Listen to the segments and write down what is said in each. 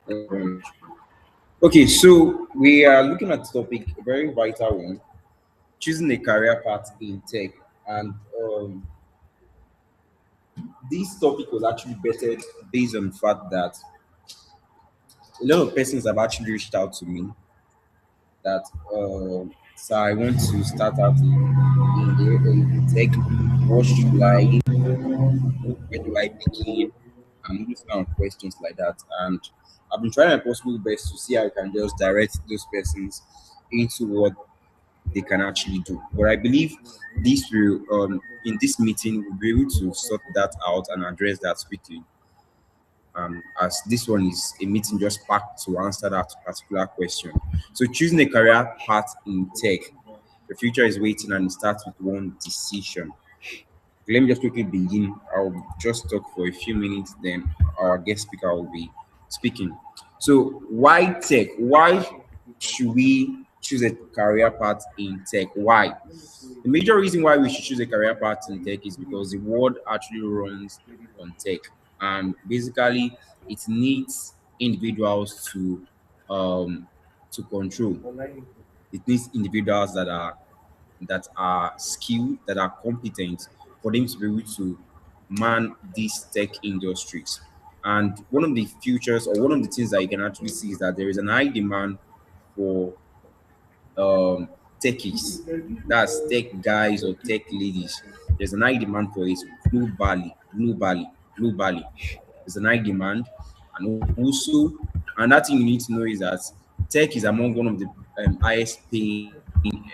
Um, okay, so we are looking at the topic, a very vital one, choosing a career path in tech. And this topic was actually bettered based on the fact that a lot of persons have actually reached out to me that, so I want to start out in tech. What should I, where do I begin? And those kind of questions like that. And I've been trying my possible best to see how I can just direct those persons into what they can actually do. But I believe this will, in this meeting, we'll be able to sort that out and address that quickly. As this one is a meeting just packed to answer that particular question. So, choosing a career path in tech, the future is waiting and it starts with one decision. Let me just quickly begin. I'll just talk for a few minutes, then our guest speaker will be speaking. So, why tech? Why should we choose a career path in tech? Why? The major reason why we should choose a career path in tech is because the world actually runs on tech, and basically, it needs individuals um, to control. It needs individuals that are skilled, that are competent for them to be able to man these tech industries. And one of the futures or one of the things that you can actually see is that there is an high demand for techies, that's tech guys or tech ladies. There's an high demand for it globally. There's an high demand, and also another thing you need to know is that tech is among one of the highest paying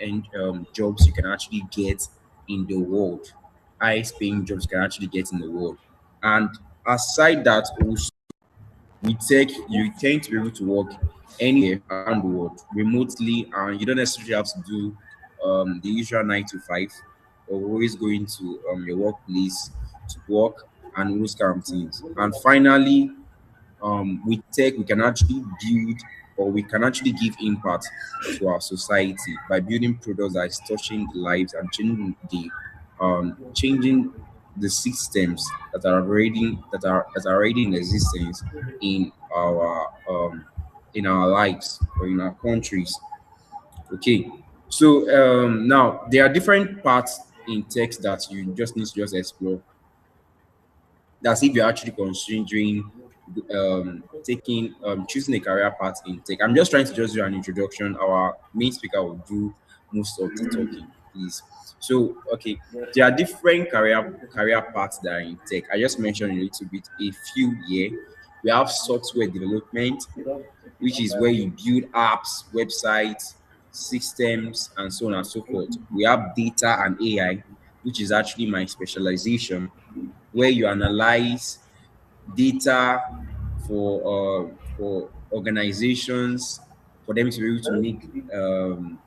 and jobs you can actually get in the world. Highest paying jobs you can actually get in the world. And aside that, also with tech, you tend to be able to work anywhere around the world remotely, and you don't necessarily have to do the usual 9 to 5 or always going to your workplace to work and those kind of things. And finally, with tech, we can actually build or we can actually give impact to our society by building products that is touching the lives and changing the systems that are already in existence in our lives or in our countries. Okay, so now there are different parts in text that you just need to just explore. That's if you're actually considering taking choosing a career path in tech. I'm just trying to just do an introduction. Our main speaker will do most of the talking, please. So, okay, there are different career paths that are in tech. I just mentioned a little bit, a few here. We have software development, which is where you build apps, websites, systems, and so on and so forth. We have data and AI, which is actually my specialization, where you analyze data for organizations for them to be able to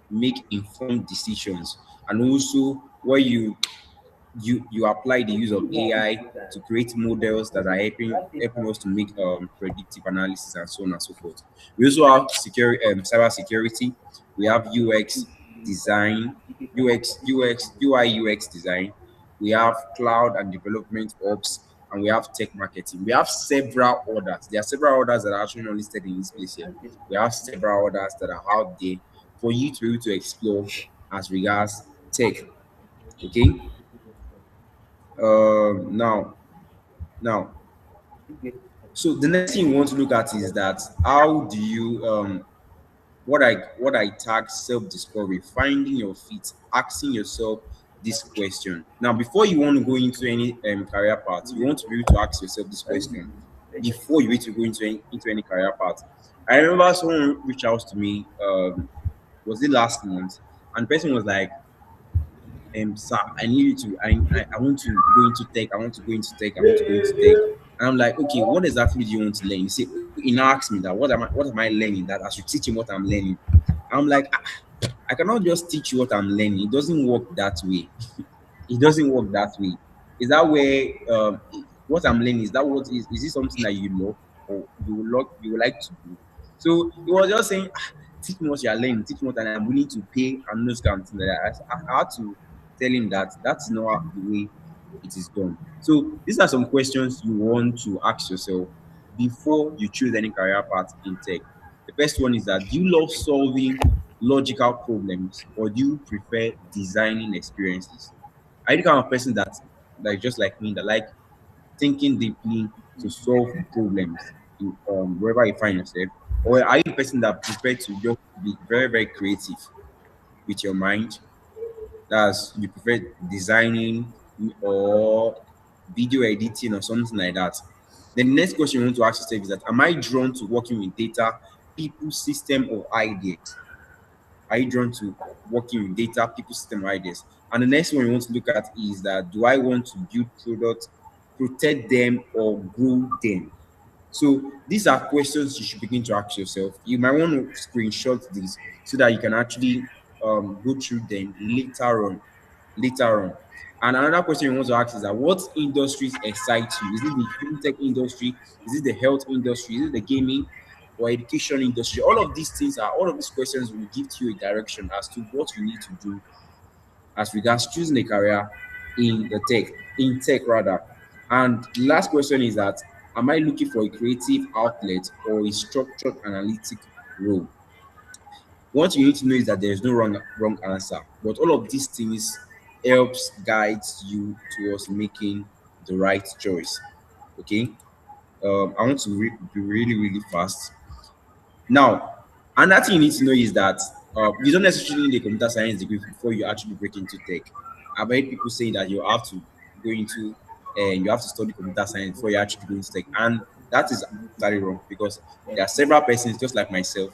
make informed decisions, and also where you apply the use of AI to create models that are helping us to make predictive analysis and so on and so forth. We also have security, cyber security. We have UX design, UI UX design. We have cloud and development ops, and we have tech marketing. We have several orders. There are several orders that are actually not listed in this place here. We have several orders that are out there for you to be able to explore as regards tech. Okay. Now, now, so the next thing you want to look at is that how do you what I tag self-discovery, finding your feet, asking yourself this question. Now, before you want to go into any career path, you want to be able to ask yourself this question before you need to go into any career path. I remember someone reached out to me, was it last month, and the person was like, sir, I need you to, I want to go into tech, I want to go into tech, I want to go into tech. And I'm like, okay, what exactly do you want to learn? He now asked me that, what am I learning? That I should teach him what I'm learning. I'm like, I cannot just teach you what I'm learning. It doesn't work that way. It doesn't work that way. Is that where what I'm learning, is that what is it something that you love or you would like to do? So he was just saying, teach me what you are learning, teach me what I'm willing to pay and those kind of things like that. I had to tell him that that's not the way it is done. So these are some questions you want to ask yourself before you choose any career path in tech. The first one is that, do you love solving logical problems or do you prefer designing experiences? Are you the kind of person that, like just like me, that like thinking deeply to solve problems in, wherever you find yourself? Or are you the person that prefer to just be very, very creative with your mind? That's, you prefer designing or video editing or something like that. Then the next question you want to ask yourself is that, am I drawn to working with data, people, system, or ideas? Are you drawn to working with data, people, system, or ideas? And the next one you want to look at is that, do I want to build products, protect them, or grow them? So these are questions you should begin to ask yourself. You might want to screenshot this so that you can actually go through them later on. Later on. And another question you want to ask is that, what industries excite you? Is it the fintech industry? Is it the health industry? Is it the gaming or education industry? All of these questions will give to you a direction as to what you need to do as regards choosing a career in tech rather. And the last question is that, am I looking for a creative outlet or a structured analytic role? What you need to know is that there is no wrong answer, but all of these things helps guides you towards making the right choice. Okay. I want to be really really fast. Now, another thing you need to know is that you don't necessarily need a computer science degree before you actually break into tech. I've heard people saying that you have to go into and you have to study computer science before you actually go into tech, and that is very wrong because there are several persons just like myself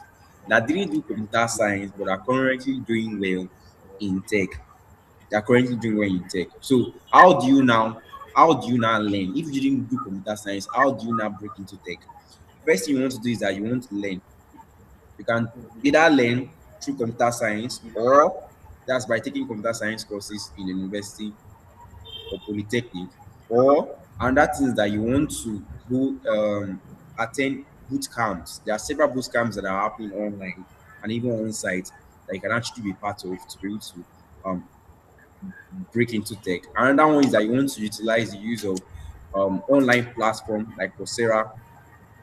that didn't do computer science but are currently doing well in tech. They are currently doing well in tech. So how do you now learn? If you didn't do computer science, how do you now break into tech? First thing you want to do is that you want to learn. You can either learn through computer science, or that's by taking computer science courses in university or polytechnic, or another things that you want to go attend boot camps. There are several boot camps that are happening online and even on site that you can actually be part of to be able to um, break into tech. Another one is that you want to utilize the use of online platform like Coursera,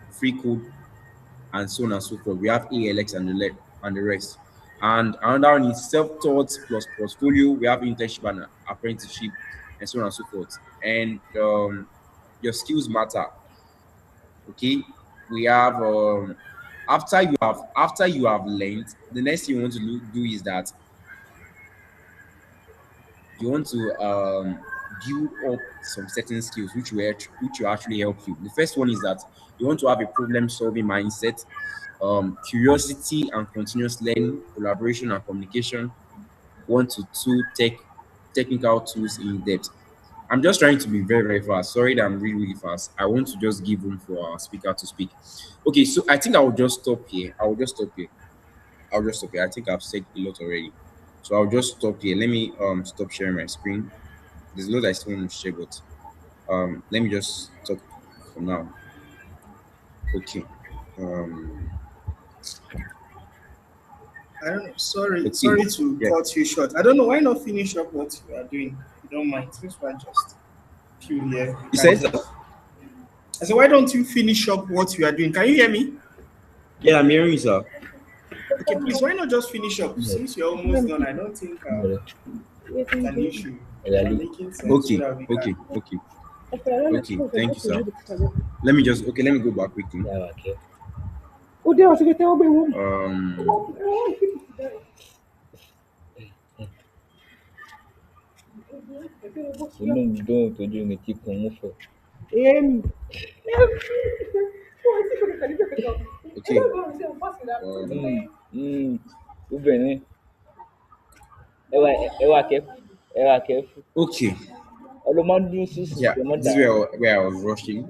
free code, and so on and so forth. We have ALX and and the rest. And another one is self-taught plus portfolio. We have internship and apprenticeship, and so on and so forth. And your skills matter. Okay, we have after you have learned, the next thing you want to do is that you want to build up some certain skills which will actually help you. The first one is that you want to have a problem solving mindset, curiosity and continuous learning, collaboration and communication. One to two technical tools in depth. I'm just trying to be very very fast. Sorry that I'm really really fast. I want to just give room for our speaker to speak. Okay, so I think I will just stop here. I will just stop here. I'll just stop here. I think I've said a lot already. So I'll just stop here. Let me stop sharing my screen. There's a lot I still want to share, but let me just talk for now. Okay. Um, I don't know. Sorry, okay. sorry to Yeah. cut you short. I don't know why not finish up what you are doing. If you don't mind, since we're just few here, we You can said, just. I said, why don't you finish up what you are doing? Can you hear me? yeah, I'm hearing you, sir. Okay, please. Why not just finish up? No, Since you're almost done, I don't think no, it's an issue. You are really. making sense so Okay. that we can. Okay. Okay. Okay. Thank you, sir. Let me just let me go back quickly. Yeah, okay. Um, Don't to do me keep on move. okay. Um, Hum, Ubene. Ewa kef. Ewa kef. okay. Olomandu susu Yeah, this is kemada. where I was rushing.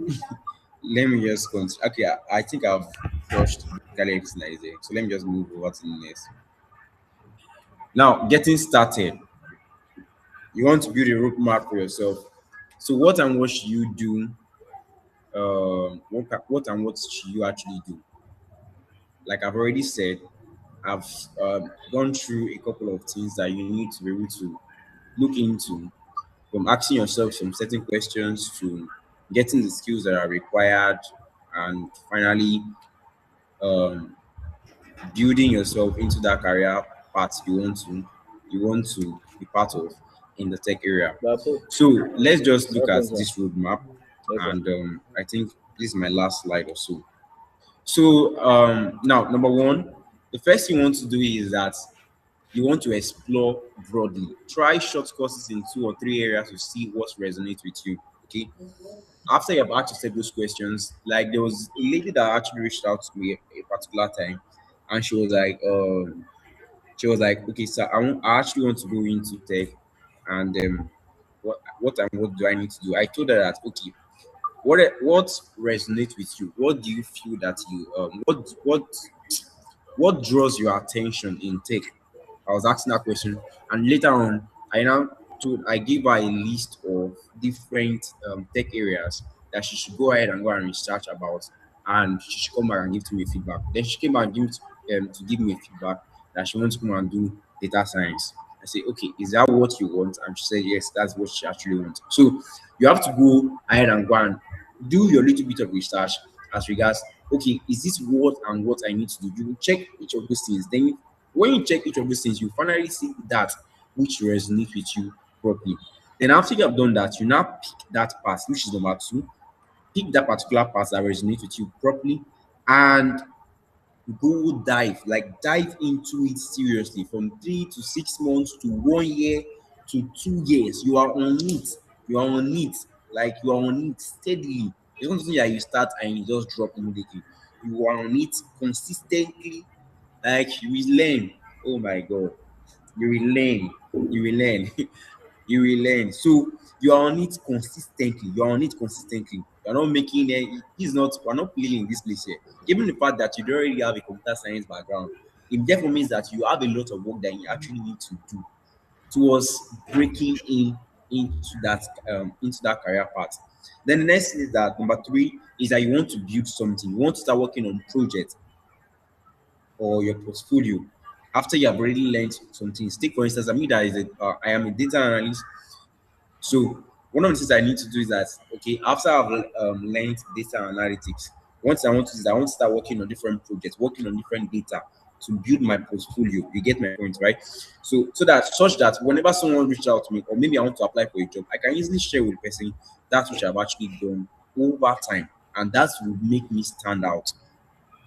Let me just continue. Okay, I think I've rushed basically everything that is there. So let me just move over to the next. Now, getting started. You want to build a roadmap for yourself. So what and what should you do? What and what should you actually do? Like I've already said, I've gone through a couple of things that you need to be able to look into, from asking yourself some certain questions to getting the skills that are required and finally um, building yourself into that career path you want to be part of in the tech area. Bapo, So let's just look at welcome, sir. this roadmap, Yes, sir. and I think this is my last slide or so. So now, number one, the first thing you want to do is that you want to explore broadly. Try short courses in 2 or 3 areas to see what resonates with you. Okay. After you have asked yourself those questions, like there was a lady that actually reached out to me a particular time, and she was like, okay, sir, I actually want to go into tech, and what do I need to do? I told her that okay, what resonates with you? What do you feel that you what draws your attention in tech? I was asking that question, and later on, I gave her a list of different tech areas that she should go ahead and go and research about, and she should come back and give to me feedback. Then she came back and to give me feedback that she wants to come and do data science. I say, okay, is that what you want? And she said, yes, that's what she actually wants. So you have to go ahead and go and do your little bit of research as regards, okay, is this what and what I need to do? You check each of those things. Then when you check each of those things, you finally see that which resonates with you properly. Then after you have done that, you now pick that part, which is number two. Pick that particular part that resonates with you properly, and go dive into it seriously from 3 to 6 months to 1 year to 2 years. You are on it. You are on it. Like you are on it steadily. It's not something that you start and you just drop immediately. You are on it consistently. Like you will learn. Oh my god. You will learn. You will learn. You will learn. So you are on it consistently. You are on it consistently. You're not making it. It's not. We're not playing in this place here. Given the fact that you don't already have a computer science background, it therefore means that you have a lot of work that you actually need to do towards breaking into that career path. Then the next thing is that number three is that you want to build something. You want to start working on projects or your portfolio after you have already learned some things. Take for instance, I am a data analyst. So one of the things I need to do is that okay, after I've learned data analytics, once I want to do is I want to start working on different projects, working on different data to build my portfolio. You get my point, right? So that such that whenever someone reaches out to me, or maybe I want to apply for a job, I can easily share with the person that which I've actually done over time, and that will make me stand out.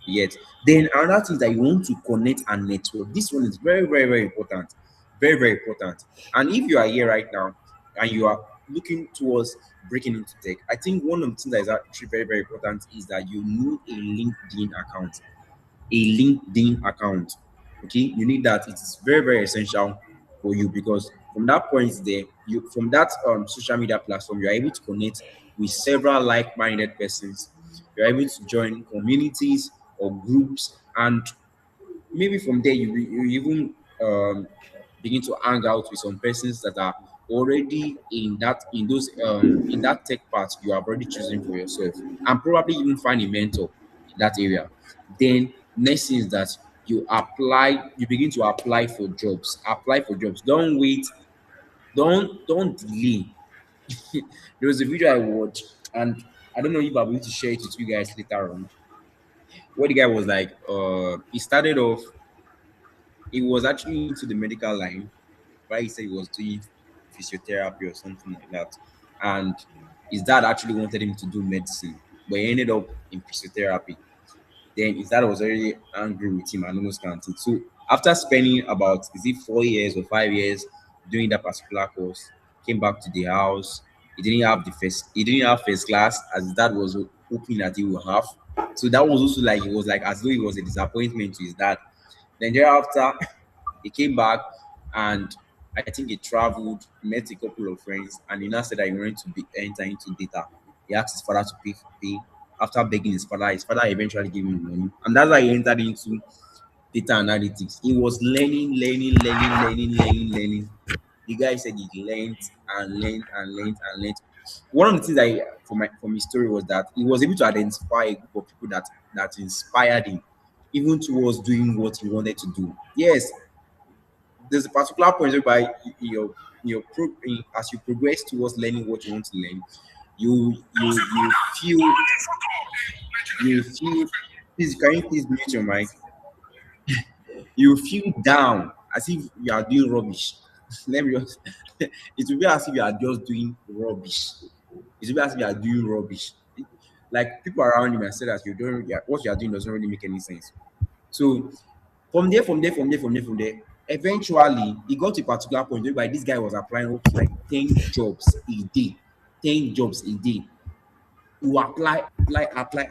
Yet, then another thing is that you want to connect and network. This one is very, very, very important. Very, very important. And if you are here right now and you are looking towards breaking into tech, I think one of the things that is actually very, very important is that you need a LinkedIn account. A LinkedIn account. Okay, you need that. It is very, very essential for you because from that point there, you from that social media platform, you are able to connect with several like-minded persons. You're able to join communities or groups, and maybe from there you even begin to hang out with some persons that are already in that tech part you have already chosen for yourself, and probably even find a mentor in that area. Then next thing is that you begin to apply for jobs. Don't wait, don't delay. There was a video I watched, and I don't know if I'll be able to share it with you guys later on, where the guy was like he started off, he was actually into the medical line, right? He said he was doing physiotherapy or something like that. And his dad actually wanted him to do medicine, but he ended up in physiotherapy. Then his dad was very angry with him and almost canceled. So after spending about is it 4 years or 5 years doing that particular course, came back to the house. He didn't have first class as his dad was hoping that he would have. So that was also like it was like as though it was a disappointment to his dad. Then thereafter, he came back, and I think he traveled, met a couple of friends, and he now said that he wanted to enter into data. He asked his father to pay. After begging his father eventually gave him money, and that's why he entered into data analytics. He was learning. The guy said he learned and learned and learned and learned. One of the things from his story was that he was able to identify a group of people that inspired him, even towards doing what he wanted to do. Yes, there's a particular point whereby as you progress towards learning what you want to learn, you feel you feel, please can you please mute your mic? You feel down as if you are doing rubbish. Let me just it will be as if you are just doing rubbish. It will be as if you are doing rubbish. Like people around you might say that you don't what you are doing doesn't really make any sense. So from there, eventually it got to a particular point whereby this guy was applying up to like 10 jobs a day. 10 jobs a day. You apply. He apply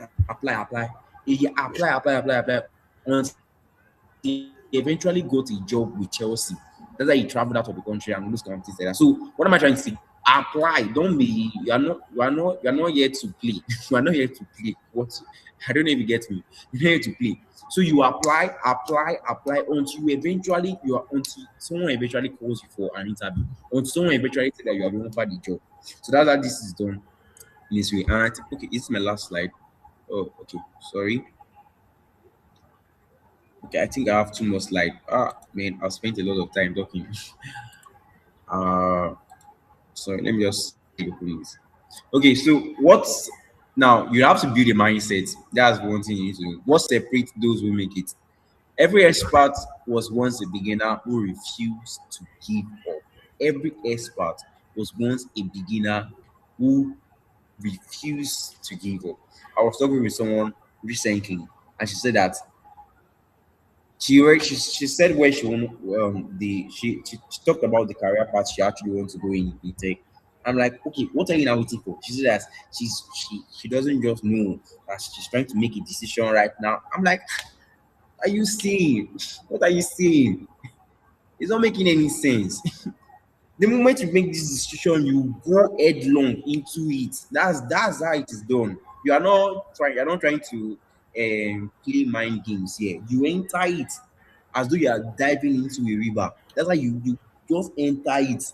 until he eventually got a job with Chelsea. That's why he traveled out of the country and those kind of things like that. So what am I trying to say? Apply. Don't be you are not here to play. You are not here to play. What I don't know if you get me. You're not here to play. So you apply until you eventually you are until someone eventually calls you for an interview. Until someone eventually say that you have been offered the job. So that's how this is done in this way. And I think okay, this is my last slide. Oh, okay. Sorry. Okay, I think I have two more slides. Ah, man, I've spent a lot of time talking. Uh, sorry. Let me just open this. Okay, so what's now? You have to build a mindset. That's one thing you need to do. What separates those who make it? Every expert was once a beginner who refused to give up. Every expert was once a beginner who refused to give up. I was talking with someone recently, and she said that she said where she want she talked about the career path she actually wants to go in tech. I'm like, okay, what are you now waiting for? She said that she doesn't just know that she's trying to make a decision right now. I'm like, are you saying? What are you saying? It's not making any sense. The moment you make this decision, you go headlong into it. That's how it is done. You're not trying to play mind games here. You enter it as though you are diving into a river. That's why you just enter it.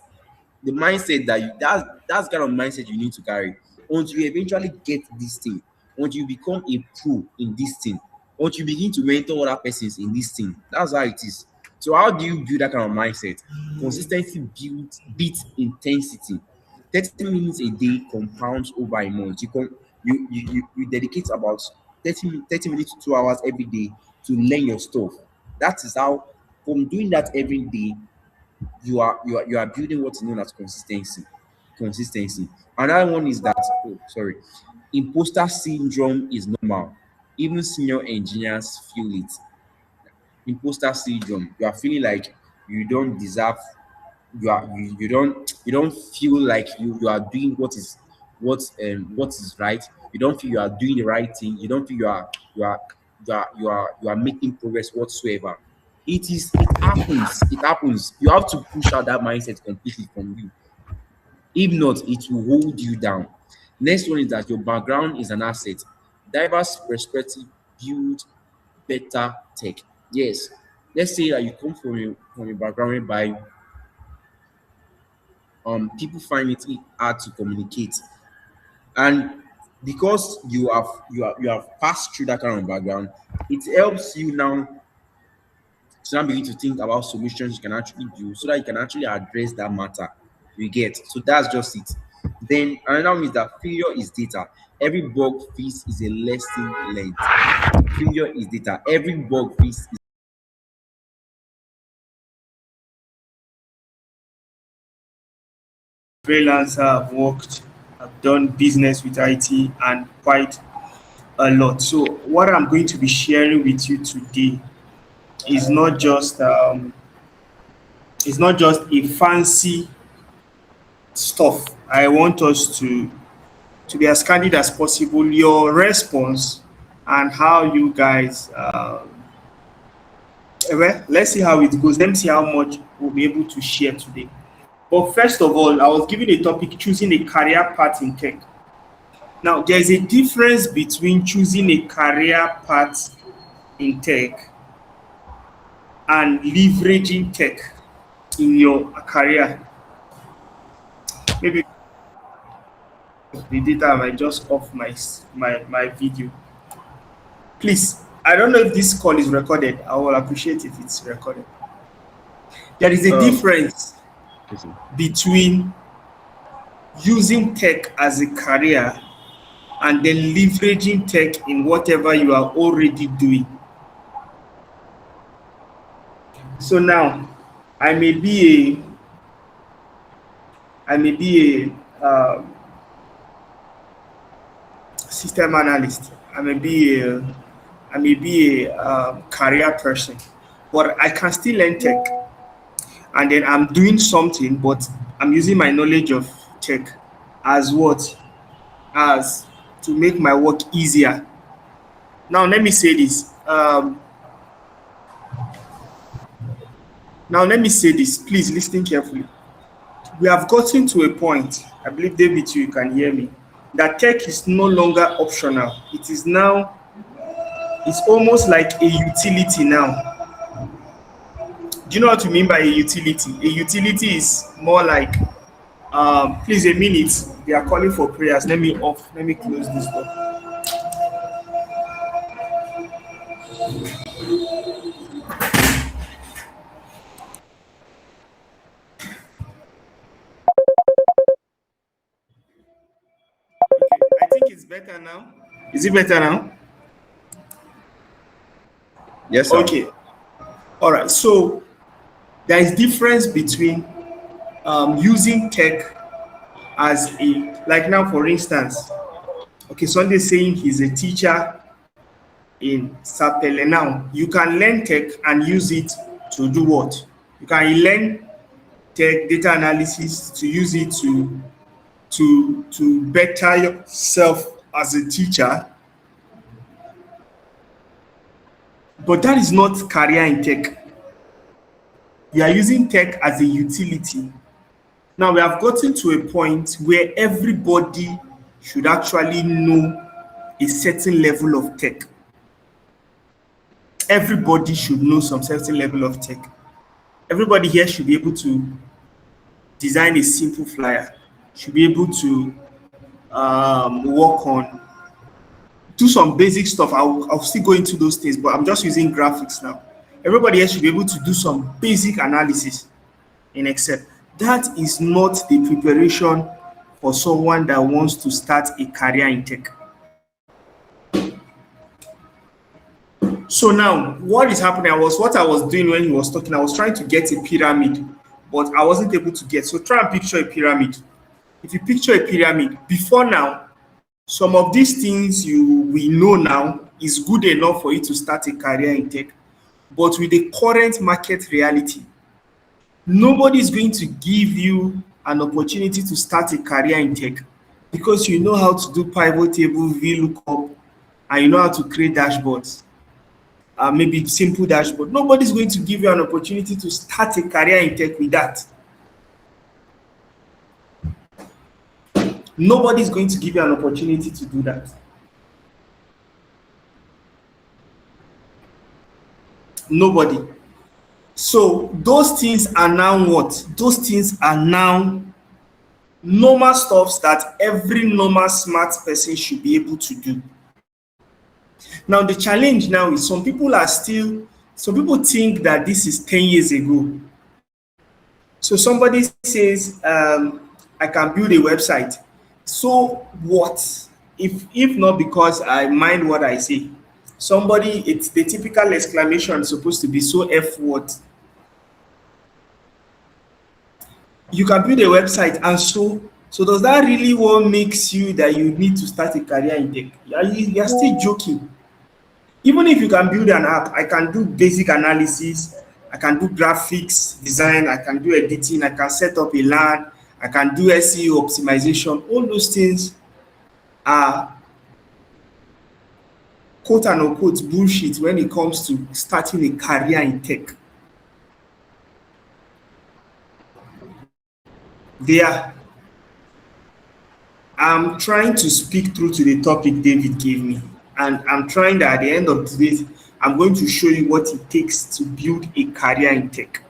The mindset that that's kind of mindset you need to carry until you eventually get this thing, until you become a pro in this thing, until you begin to mentor other persons in this thing. That's how it is. So how do you build that kind of mindset? Consistency beats intensity. 30 minutes a day compounds over a month. You dedicate about 30 minutes to 2 hours every day to learn your stuff. That is how, from doing that every day, you are building what is known as consistency. Consistency. Another one is that, oh sorry, imposter syndrome is normal. Even senior engineers feel it. Imposter syndrome. You are feeling like you don't deserve, you don't feel like you are doing what is right. You don't feel you are doing the right thing. You don't feel you are making progress whatsoever. It happens. You have to push out that mindset completely from you. If not, it will hold you down. Next one is that your background is an asset. Diverse perspective build better tech. Yes. Let's say that you come from a background whereby people find it hard to communicate, and because you have passed through that kind of background, it helps you now to now begin to think about solutions you can actually do so that you can actually address that matter. You get, so that's just it. Then another one is that failure is data. Every bug fix is a lesson learned. Failure is data. Every bug fix is Freelancer, I've worked, I've done business with IT and quite a lot. So what I'm going to be sharing with you today is not just a fancy stuff. I want us to be as candid as possible. Your response and how you guys well, let's see how it goes. Let me see how much we'll be able to share today. But first of all, I was given a topic, choosing a career path in tech. Now, there's a difference between choosing a career path in tech and leveraging tech in your career. Maybe the data might just off my video. Please, I don't know if this call is recorded. I will appreciate if it's recorded. There is a um difference between using tech as a career and then leveraging tech in whatever you are already doing. So now, I may be I may be system analyst. I may be a career person, but I can still learn tech, and then I'm doing something, but I'm using my knowledge of tech as what as to make my work easier. Now let me say this. Now let me say this. Please listen carefully. We have gotten to a point. I believe David, you can hear me. That tech is no longer optional. It is now. It's almost like a utility now. Do you know what you mean by a utility? A utility is more like, please a minute. They are calling for prayers. Let me off. Let me close this door. Okay, I think it's better now. Is it better now? Yes, sir. Okay. All right. So there is difference between using tech as a, like now for instance, okay, Sunday saying he's a teacher in Sapele. Now you can learn tech and use it to do what? You can learn tech data analysis to use it to better yourself as a teacher, but that is not career in tech. You are using tech as a utility. Now we have gotten to a point where everybody should actually know a certain level of tech. Everybody should know some certain level of tech. Everybody here should be able to design a simple flyer, should be able to work on, do some basic stuff. I'll still go into those things, but I'm just using graphics now. Everybody here should be able to do some basic analysis in Excel. That is not the preparation for someone that wants to start a career in tech. So now, what is happening? What I was doing when he was talking. I was trying to get a pyramid, but I wasn't able to get. So try and picture a pyramid. If you picture a pyramid, before now, some of these things we know now is good enough for you to start a career in tech. But with the current market reality, nobody is going to give you an opportunity to start a career in tech because you know how to do pivot table, VLOOKUP, and you know how to create dashboards. Maybe simple dashboard. Nobody's going to give you an opportunity to start a career in tech with that. Nobody's going to give you an opportunity to do that. Nobody. So those things are now what? Those things are now normal stuffs that every normal smart person should be able to do. Now the challenge now is some people think that this is 10 years ago. So somebody says, I can build a website. So what? If not because I mind what I say. It's the typical exclamation supposed to be so F word. You can build a website, and so does that really what makes you that you need to start a career in tech? You're still joking. Even if you can build an app, I can do basic analysis, I can do graphics design, I can do editing, I can set up a LAN, I can do SEO optimization. All those things are quote and unquote bullshit when it comes to starting a career in tech. I'm trying to speak through to the topic David gave me, and I'm trying that at the end of today, I'm going to show you what it takes to build a career in tech.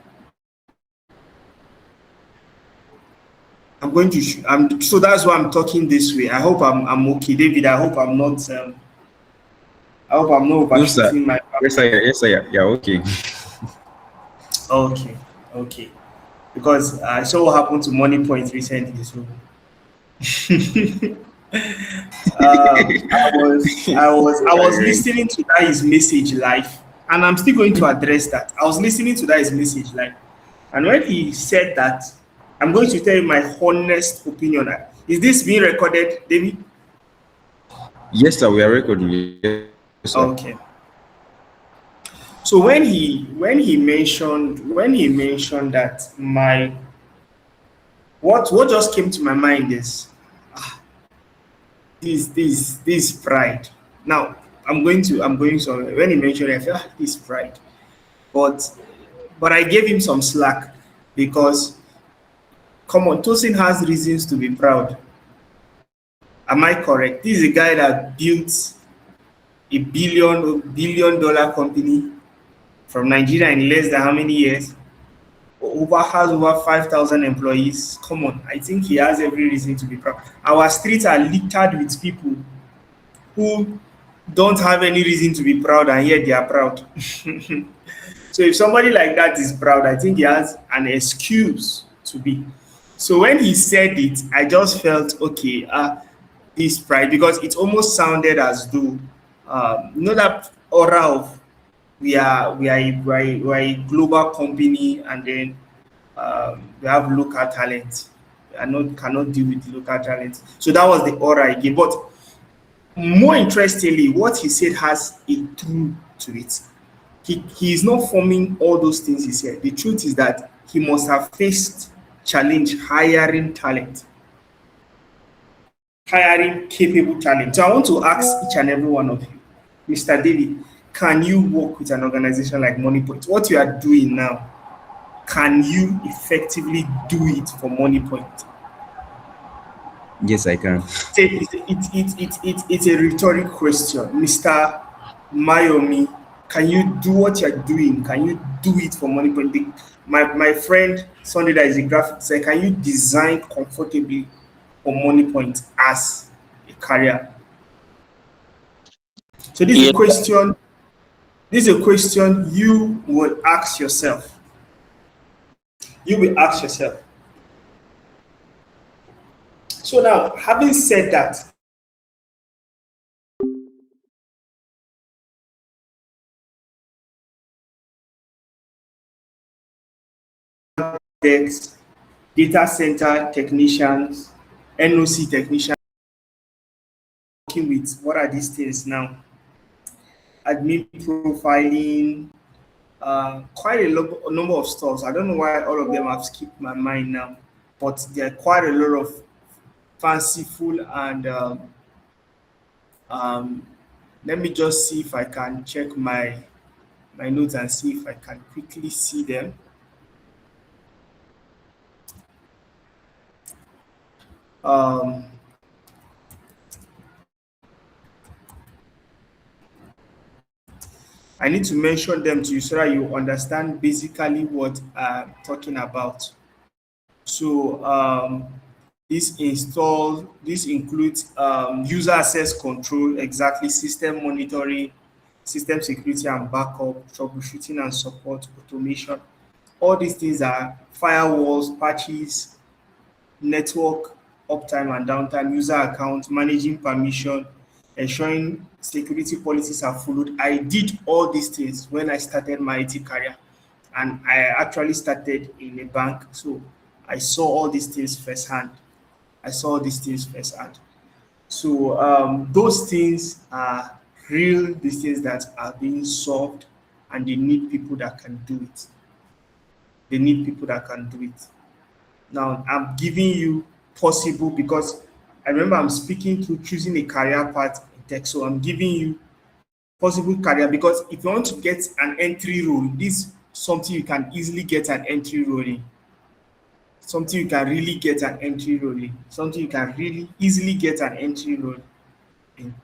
I'm going to so that's why I'm talking this way. I hope I'm okay, David. I hope I'm not overshooting my. Yes, sir. Yes, sir. Yeah, okay. Okay. Because I saw what happened to Money Point recently. So I was Alright. listening to that his message live, and I'm still going to address that. I was listening to that his message live, and when he said that, I'm going to tell you my honest opinion. Is this being recorded, David? Yes, sir. We are recording. Yes, sir. Okay. So when he mentioned that my what just came to my mind is this pride. Now I'm going somewhere. When he mentioned it, I felt this pride. But I gave him some slack because come on, Tosin has reasons to be proud. Am I correct? This is a guy that built a billion dollar company from Nigeria in less than how many years? Over 5,000 employees. Come on, I think he has every reason to be proud. Our streets are littered with people who don't have any reason to be proud, and yet they are proud. So if somebody like that is proud, I think he has an excuse to be. So when he said it, I just felt okay. This pride, because it almost sounded as though that aura of we are a global company, and then we have local talent. We are not cannot deal with local talent. So that was the aura he gave. But more interestingly, what he said has a truth to it. He is not forming all those things he said. The truth is that he must have faced challenge hiring capable talent. So I want to ask each and every one of you, Mr. David, can you work with an organization like MoneyPoint? What you are doing now, can you effectively do it for MoneyPoint? Yes, I can. It's a rhetoric question. Mr. Mayomi, can you do what you're doing? Can you do it for MoneyPoint? My friend Sunday that is a graphic designer, can you design comfortably for MoneyPoint as a career? So this is a Yes, question. This is a question you will ask yourself. You will ask yourself. So now, having said that, there's data center technicians, NOC technicians working with what are these things now? Admin profiling, quite a number of stores. I don't know why all of them have skipped my mind now, but there are quite a lot of fanciful and um, let me just see if I can check my notes and see if I can quickly see them. Um, I need to mention them to you so that you understand basically what I'm talking about. So this includes user access control, exactly, system monitoring, system security and backup, troubleshooting and support, automation. All these things are firewalls, patches, network uptime and downtime, user account, managing permission, ensuring security policies are followed. I did all these things when I started my IT career, and I actually started in a bank. So I saw all these things firsthand. I saw all these things firsthand. So those things are real, these things that are being solved, and they need people that can do it. They need people that can do it. Now, I'm giving you possible because I remember I'm speaking to choosing a career path in tech. So I'm giving you possible career because if you want to get an entry role, this is something you can easily get an entry role in. Something you can really get an entry role in. Something you can really easily get an entry role in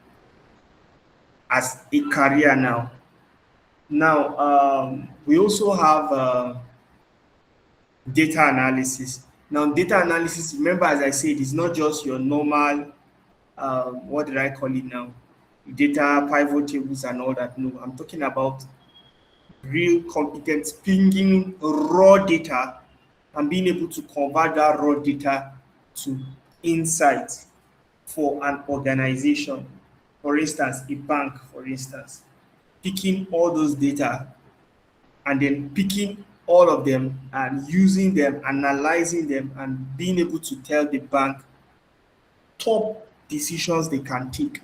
as a career now. Now, we also have data analysis. Now, data analysis, remember, as I said, it's not just your normal, what did I call it now? Data, pivot tables, and all that. No, I'm talking about real competence, pinging raw data and being able to convert that raw data to insight. for an organization, for instance, a bank, for instance, picking all those data and then picking all of them and using them, analyzing them, and being able to tell the bank top decisions they can take.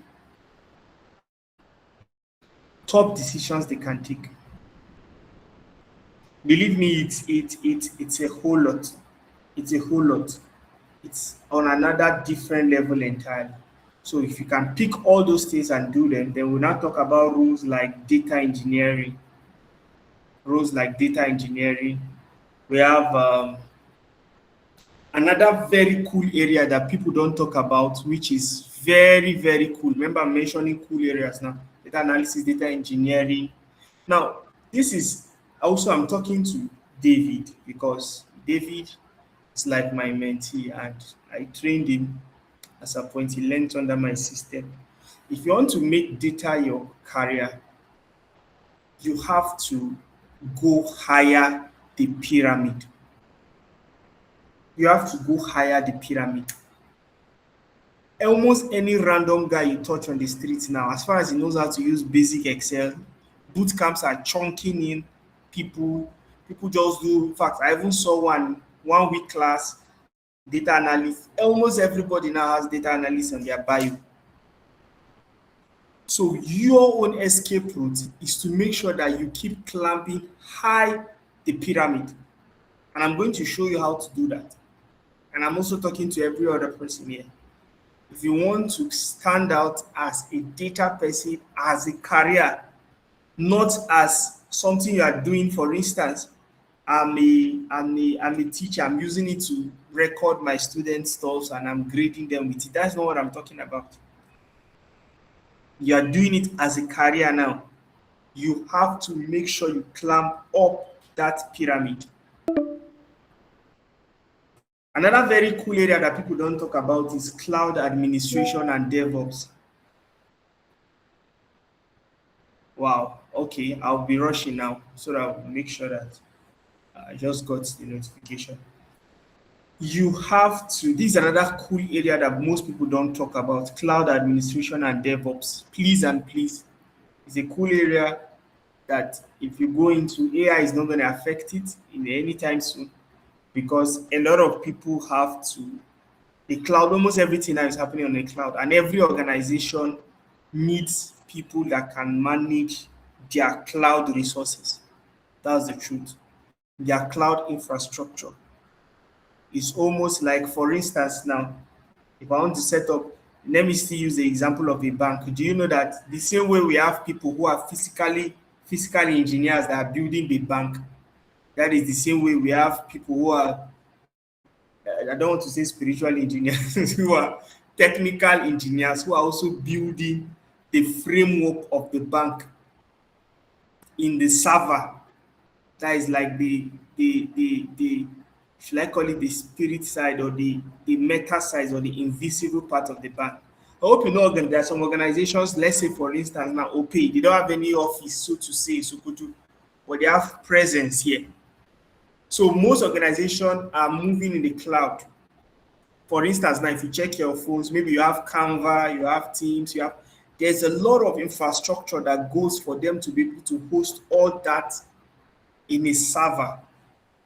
Top decisions they can take. Believe me, it's a whole lot. It's a whole lot. It's on another different level entirely. So if you can pick all those things and do them, then we'll now talk about rules like data engineering. Rules like data engineering. We have another very cool area that people don't talk about, which is very, very cool. Remember, I'm mentioning cool areas now: data analysis, data engineering. Now, this is also, I'm talking to David because David is like my mentee and I trained him as a point. He learned under my system. If you want to make data your career, you have to go higher the pyramid. You have to go higher the pyramid. Almost any random guy you touch on the street now, as far as he knows how to use basic Excel, boot camps are chunking in people. People just do. In fact, I even saw one week class, data analyst. Almost everybody now has data analyst on their bio. So your own escape route is to make sure that you keep climbing high the pyramid. And I'm going to show you how to do that. And I'm also talking to every other person here. If you want to stand out as a data person, as a career, not as something you are doing, for instance, I'm a teacher, I'm using it to record my students' stuff and I'm grading them with it. That's not what I'm talking about. You are doing it as a career now. You have to make sure you climb up that pyramid. Another very cool area that people don't talk about is cloud administration and DevOps. Wow. Okay, I'll be rushing now so that I'll make sure that I just got the notification. You have to, this is another cool area that most people don't talk about: cloud administration and DevOps. Please and please, it's a cool area that if you go into, AI is not going to affect it in any time soon, because a lot of people have to, the cloud, almost everything now is happening on the cloud, and every organization needs people that can manage their cloud resources. That's the truth. Their cloud infrastructure is almost like, for instance, now, if I want to set up, let me still use the example of a bank. Do you know that the same way we have people who are physical engineers that are building the bank, that is the same way we have people who are, I don't want to say spiritual engineers, who are technical engineers who are also building the framework of the bank in the server. That is like the should I call it the spirit side, or the meta side, or the invisible part of the bank. I hope you know there are some organizations, let's say for instance now OPay, they don't have any office, so to say, so to, but they have presence here. So most organizations are moving in the cloud. For instance, now if you check your phones, maybe you have Canva, you have Teams, there's a lot of infrastructure that goes for them to be able to host all that in a server.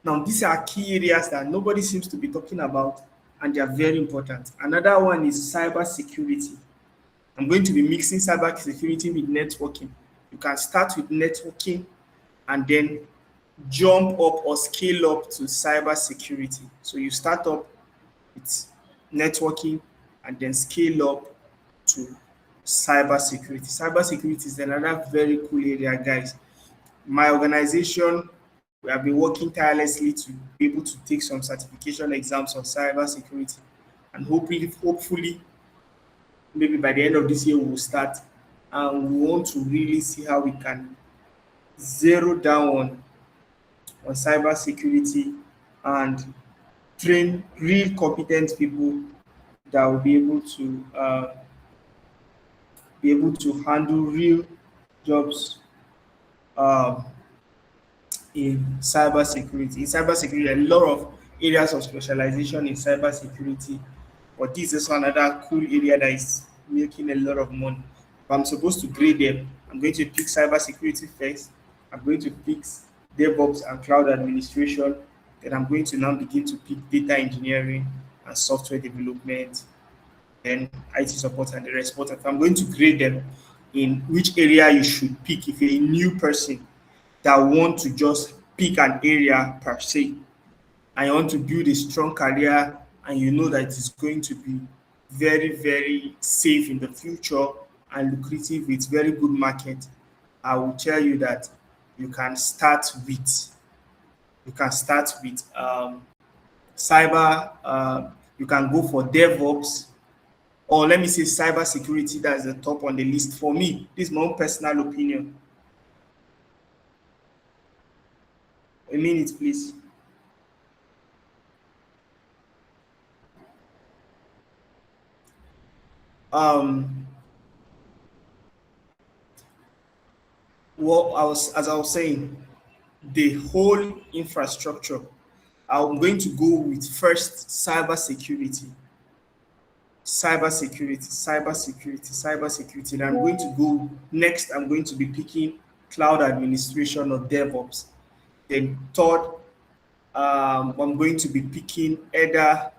Now, these are key areas that nobody seems to be talking about, and they are very important. Another one is cybersecurity. I'm going to be mixing cybersecurity with networking. You can start with networking and then jump up or scale up to cybersecurity. So you start up with networking and then scale up to cybersecurity. Cybersecurity is another very cool area, guys. My organization, we have been working tirelessly to be able to take some certification exams on cybersecurity, and hopefully, maybe by the end of this year, we'll start. And we want to really see how we can zero down on cybersecurity and train real competent people that will be able to handle real jobs um, in cybersecurity. In cybersecurity, a lot of areas of specialization in cybersecurity. But this is another cool area that is making a lot of money. If I'm supposed to grade them, I'm going to pick cybersecurity first. I'm going to pick DevOps and cloud administration. Then I'm going to now begin to pick data engineering and software development, then IT support and the rest. But if I'm going to grade them in which area you should pick, if you're a new person that want to just pick an area per se, and you want to build a strong career and you know that it's going to be very, very safe in the future and lucrative with very good market, I will tell you that you can start with cyber. You can go for DevOps, or let me say cyber security. That's the top on the list for me. This is my own personal opinion. A minute, please. Um, well, as I was saying, the whole infrastructure. I'm going to go with first cybersecurity. Then I'm going to go next. I'm going to be picking cloud administration or DevOps. Then third, I'm going to be picking either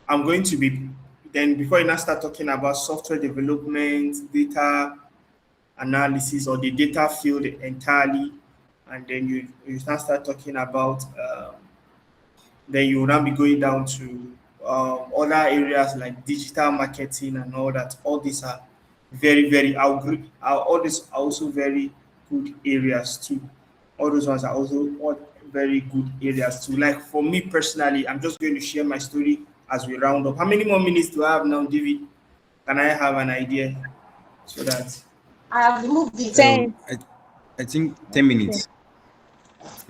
I'm going to be then before you now start talking about software development, data analysis, or the data field entirely, and then you now start talking about then you will now be going down to other areas like digital marketing and all that. All these are very, very all these are also very good areas too. All those ones are also all very good areas too. Like for me personally, I'm just going to share my story as we round up. How many more minutes do I have now, David? Can I have an idea so that? I have removed it. Um, 10. I, I think 10 minutes.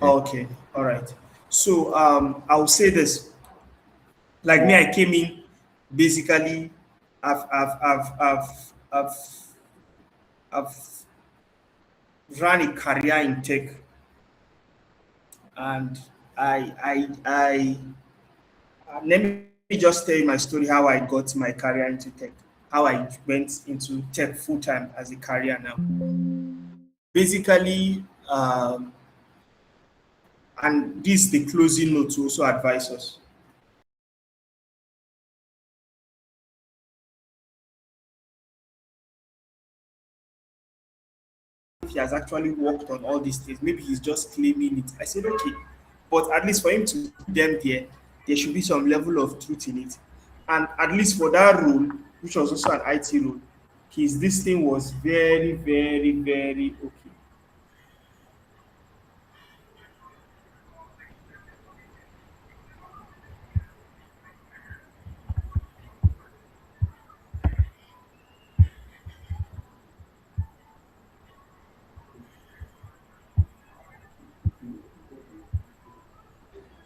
Yeah. Okay, all right. So I'll say this. Like me, I came in basically. I've I've I've I've I've, I've ran a career in tech, and let me just tell you my story how I got my career into tech, how I went into tech full time as a career now. Basically, and this is the closing note to also advise us. He has actually worked on all these things. Maybe he's just claiming it. I said, okay, but at least for him to put them there should be some level of truth in it. And at least for that role, which was also an IT role, his this thing was very, very, very okay.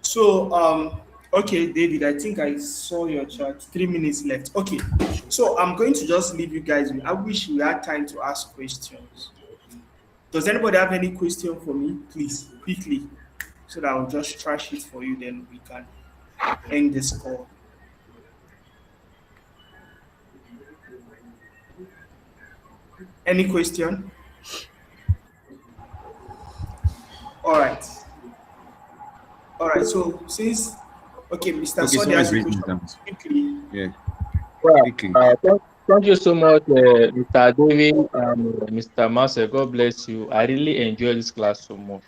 So, okay, David, I think I saw your chat. 3 minutes left. Okay, so I'm going to just leave you guys. I wish we had time to ask questions. Does anybody have any question for me? Please, quickly, so that I'll just trash it for you. Then we can end this call. Any question? All right. All right. So since okay, Mr. Okay, Sunday someone is has a raising question. his hand. Quickly. Yeah, Yeah, quickly. thank you so much, Mr. David and Mr. Marcel. God bless you. I really enjoy this class so much.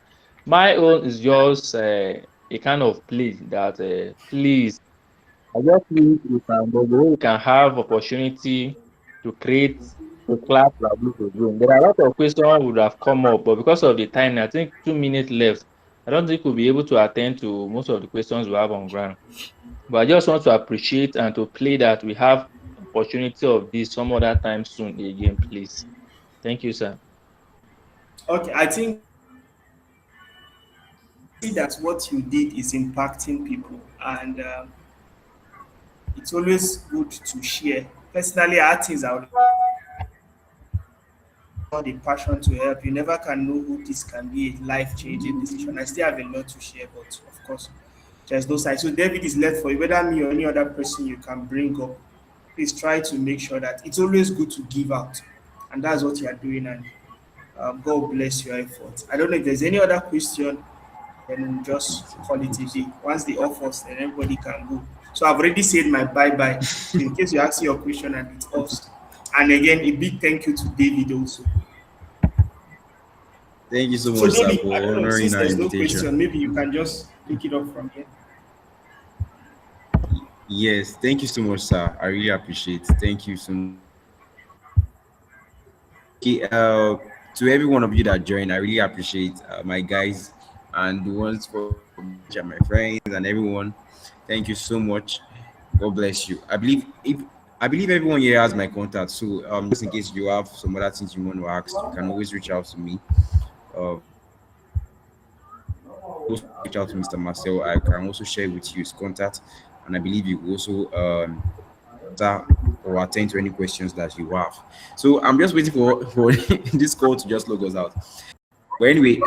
My own is just a kind of plea that please, I just wish we can have opportunity to create a class like this again. There are a lot of questions would have come up, but because of the time, I think 2 minutes left. I don't think we'll be able to attend to most of the questions we have on ground. But I just want to appreciate and to play that we have opportunity of this some other time soon again, please. Thank you, sir. Okay, I think see that what you did is impacting people, and it's always good to share. Personally, I had things I would the passion to help. You never can know who this can be a life-changing decision. I still have a lot to share, but of course, there's no side. So David is left for you. Whether me or any other person you can bring up, please try to make sure that it's always good to give out, and that's what you are doing. And God bless your efforts. I don't know if there's any other question. Then we'll just call it Thank a you so day. Once they off us, then everybody can go. So I've already said my bye bye. So in case you ask your question and it's off. And again, a big thank you to David also. Thank you so So much, sir, David, I for don't know, honoring since our there's no invitation. question, maybe you can just pick it up from here. Yes, thank you so much, sir. I really appreciate. Thank you so much. Okay, to every one of you that joined, I really appreciate my guys and the ones following from the page and my friends and everyone. Thank you so much. God bless you. I believe everyone here has my contact. So just in case you have some other things you want to ask, you can always reach out to me. Also reach out to Mr. Marcel. I can also share with you his contact, and I believe you will also answer or attend to any questions that you have. So I'm just waiting for this call to just log us out. But anyway,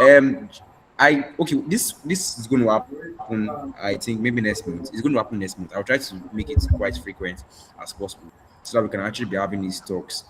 I okay. This is going to happen. I think maybe next month. It's going to happen next month. I'll try to make it quite frequent as possible, so that we can actually be having these talks.